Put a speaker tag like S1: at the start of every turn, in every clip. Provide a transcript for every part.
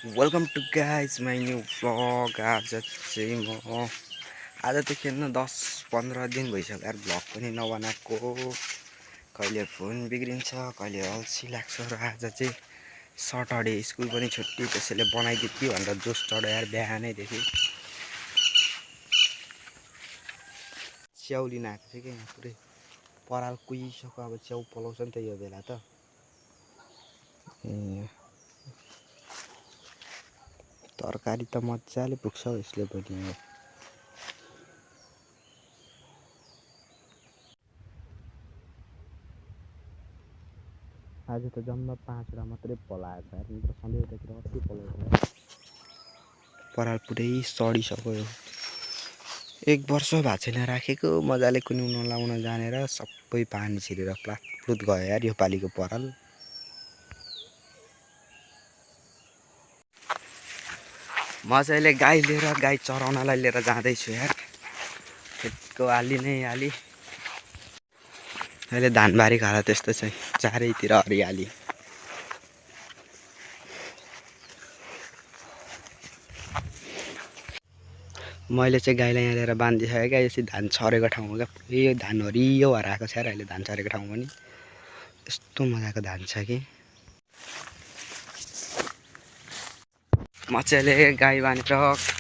S1: Welcome to guys my new vlog. आज चाहिँ म आज त खेल्न 10-15 दिन भइसक्यो यार। भ्लग पनि नबनाएको, कहिले फोन बिग्रिन्छ, कहिले अल्छी लाग्छ। र आज चाहिँ सटरडे, स्कुल पनि छुट्टी, त्यसैले बनाइदियो कि भनेर जोस चढ्यो यार बिहानैदेखि। च्याउ लिन आएको थियो कि यहाँ पुरै पराल कुहिसक्यो। अब च्याउ पलाउँछ नि त यो बेला त। तरकारी त मजाले पुग्छ यसले पनि। आज त जम्मा 5वटा मात्रै पलाएको छ यार, नत्र सधैँ यतातिर कति पलाउँछ। पराल पुरै सडिसक्यो। 1 वर्ष भएको छैन राखेको, मजाले कुन्युन लाउन जानेर सबै पानी छिरेर प्लातप्लुत गयो यार यो पालिको पराल। म चाहिँ अहिले गाई लिएर गाई चराउनलाई लिएर जाँदैछु यार। खेतको आली नै आली। अहिले धानबारीको हालत त्यस्तो छ, चारैतिर हरियाली। मैले चाहिँ गाईलाई यहाँ लिएर बाँधिसकेँ क्या। यसरी धान छरेको ठाउँमा क्या, यो धान हरियो भएर आएको छ यार अहिले धान छरेको ठाउँ पनि। यस्तो मजाको धान छ कि। म चाहिँ अहिले गाई बाँधेर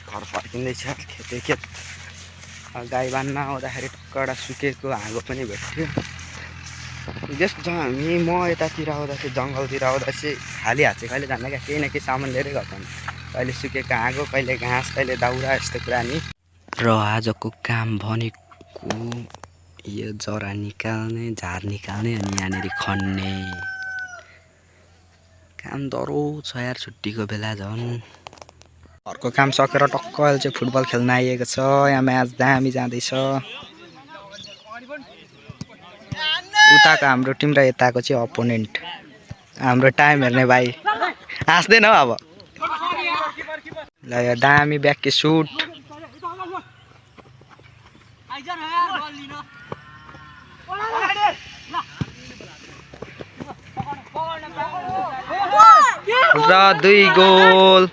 S1: घर फर्किँदैछ खेत। गाई बाँध्न आउँदाखेरि टक्क एउटा सुकेको हाँगो पनि भेट्यो। म यतातिर आउँदा चाहिँ जङ्गलतिर आउँदा चाहिँ खाली हात चाहिँ कहिले जान्न क्या, केही न केही सामान लिएरै गएको। कहिले सुकेको हाँगो, कहिले घाँस, कहिले दाउरा, यस्तो कुरा नि। र आजको काम भनेको यो जरा निकाल्ने, झार निकाल्ने अनि यहाँनिर खन्ने काम दह्रो छ यार। छुट्टीको बेला झन् घरको काम सकेर टक्क अहिले चाहिँ फुटबल खेल्न आइएको छ। यहाँ म्याच दामी जाँदैछ। उताको हाम्रो टिम र यताको चाहिँ अपोनेन्ट। हाम्रो टाइम हेर्ने भाइ हाँस्दैन हौ अब। ल यो दामी ब्याककी सुट। र 2 गोल,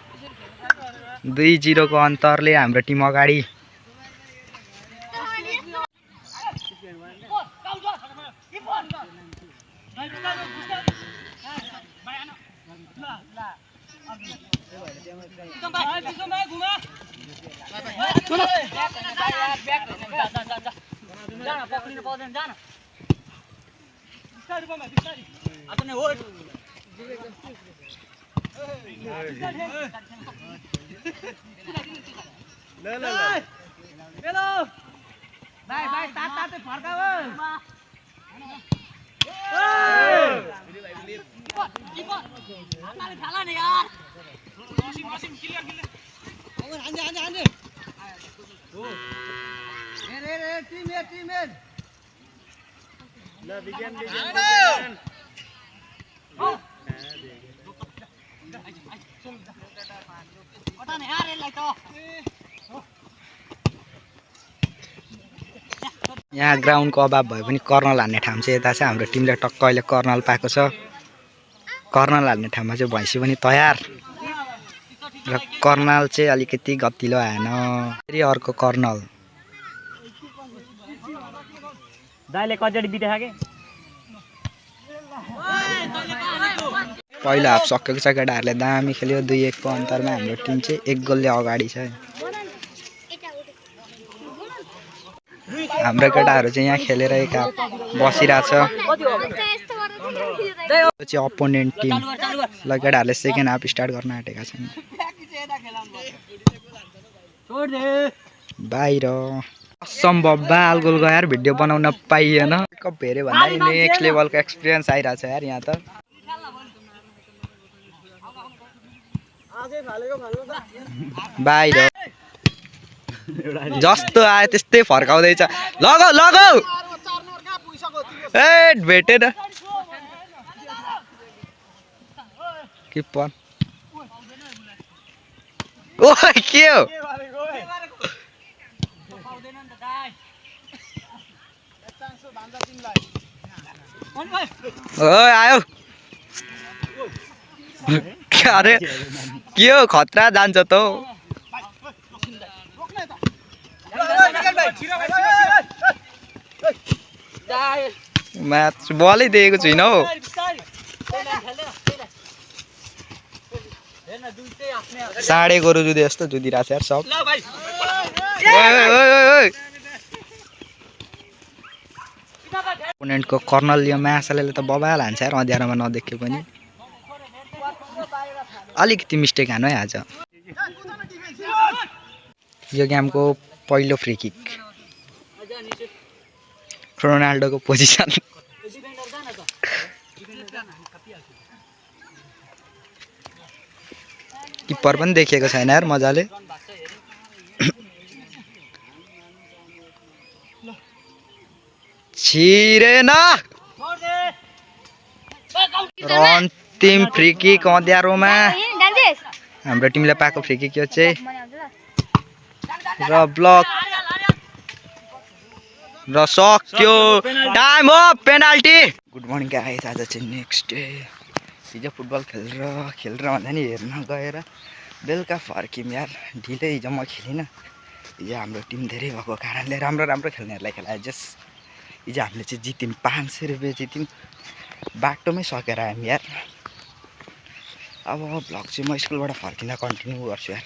S1: 2-0 को अन्तरले हाम्रो टिम अगाडि। यहाँ ग्राउन्डको अभाव भए पनि कर्नल हान्ने ठाउँ चाहिँ यता छ। हाम्रो टिमले टक्क अहिले कर्नल पाएको छ। कर्नल हान्ने ठाउँमा चाहिँ भैँसी पनि तयार। र कर्नल चाहिँ अलिकति गतिलो आएन। फेरि अर्को कर्नल दाइले कजडी बितेछ के। पहिलो हाफ सकेको छ, केटाहरूले दामी खेल्यो। 2-1 को अन्तरमा हाम्रो टिम चाहिँ 1 गोलले अगाडि छ। हाम्रो केटाहरू चाहिँ यहाँ खेलेर एक हाफ बसिरहेछ। यो चाहिँ अपोनेन्ट टिम। ल केटाहरूले सेकेन्ड हाफ स्टार्ट गर्न आँटेका छन्। बाहिर असम्भव बाल गोल गयो यार, भिडियो बनाउन पाइएन। कप हेऱ्यो भन्दा नेक्स्ट लेभलको एक्सपिरियन्स आइरहेछ यार यहाँ त। बाहिर जस्तो आयो त्यस्तै फर्काउँदैछ। लगाउ लगाउ ए भेटेन किपर। ओ के हो आयो अरे
S2: के हो खतरा जान्छ त म्याच बलै दिएको छुइनँ हौ साढे गोरु जुदे जस्तो जुदिरहेको छ यार सब ओपोनेन्टको कर्नल यो मासाले त बबाल हान्छ यार अँध्यारोमा नदेखे पनि अलिकति मिस्टेक हानु है आज यो गेमको पहिलो फ्री किक रोनाल्डोको पोजिसन किपर पनि देखिएको छैन यार मजाले छिरेन र अन्तिम फ्री किक अँध्यारोमा हाम्रो टिमले पाएको फ्री किक यो चाहिँ र ब्लक र सक्यो टाइम हो पेनाल्टी गुड मर्निङ गाइस आज चाहिँ नेक्स्ट डे हिजो फुटबल खेलेर भन्दा नि हेर्न गएर बेलुका फर्क्यौँ यार ढिलै हिजो म खेलिनँ हिजो हाम्रो टिम धेरै भएको कारणले राम्रो खेल्नेहरूलाई खेलायो जस हिजो हामीले चाहिँ जित्यौँ 500 रुपियाँ जित्यौँ बाटोमै सकेर हामी यार अब भ्लग चाहिँ म स्कुलबाट फर्किँदा कन्टिन्यू गर्छु यार